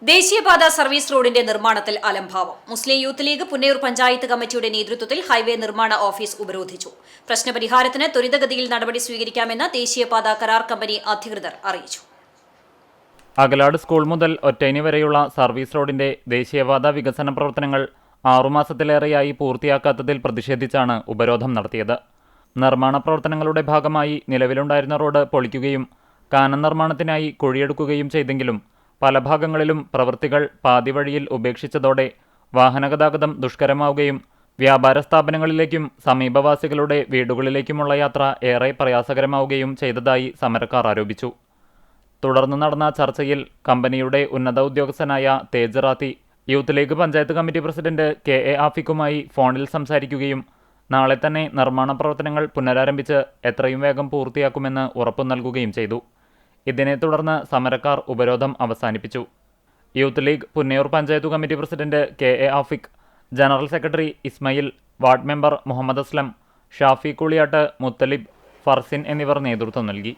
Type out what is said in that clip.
ദേശീയപാത സർവീസ് റോഡിന്റെ നിർമ്മാണത്തിൽ അലംഭാവം. മുസ്ലിം യൂത്ത് ലീഗ് പുന്നയൂർ പഞ്ചായത്ത് കമ്മിറ്റിയുടെ നേതൃത്വത്തിൽ ഹൈവേ നിർമ്മാണ ഓഫീസ് ഉപരോധിച്ചു. പ്രശ്നപരിഹാരത്തിന് ത്വരിതഗതിയിൽ നടപടി സ്വീകരിക്കാമെന്ന് ദേശീയപാത കരാർ കമ്പനി അധികൃതർ അറിയിച്ചു. അകലാട് സ്കൂൾ മുതൽ ഒറ്റൈനി വരെയുള്ള സർവീസ് റോഡിന്റെ ദേശീയപാത വികസന പ്രവർത്തനങ്ങൾ 6 മാസത്തിലേറെയായി പൂർത്തിയാക്കാത്തതിൽ പ്രതിഷേധിച്ചാണ് ഉപരോധം നടത്തിയത്. നിർമ്മാണ പ്രവർത്തനങ്ങളുടെ ഭാഗമായി നിലവിലുണ്ടായിരുന്ന റോഡ് പൊളിക്കുകയും കാനം നിർമ്മാണത്തിനായി കുഴിയെടുക്കുകയും ചെയ്തെങ്കിലും പല ഭാഗങ്ങളിലും പ്രവൃത്തികൾ പാതിവഴിയിൽ ഉപേക്ഷിച്ചതോടെ വാഹനഗതാഗതം ദുഷ്കരമാവുകയും വ്യാപാര സ്ഥാപനങ്ങളിലേക്കും സമീപവാസികളുടെ വീടുകളിലേക്കുമുള്ള യാത്ര ഏറെ പ്രയാസകരമാവുകയും ചെയ്തതായി സമരക്കാർ ആരോപിച്ചു. തുടർന്ന് നടന്ന ചർച്ചയിൽ കമ്പനിയുടെ ഉന്നത ഉദ്യോഗസ്ഥനായ Tej Rathi Youth League panchayat committee president KA ആഫിക്കുമായി ഫോണിൽ സംസാരിക്കുകയും നാളെ തന്നെ നിർമ്മാണ പ്രവർത്തനങ്ങൾ പുനരാരംഭിച്ച് എത്രയും വേഗം പൂർത്തിയാക്കുമെന്ന് ഉറപ്പു നൽകുകയും ചെയ്തു. ഇതിനെ തുടർന്ന് സമരക്കാർ ഉപരോധം അവസാനിപ്പിച്ചു. Youth League Punnayur panchayat committee president KA ആഫിക്, general secretary Ismail, ward member Muhammad Aslam, Shafi Kuliyat, Muthalib, Farsin എന്നിവർ നേതൃത്വം നൽകി.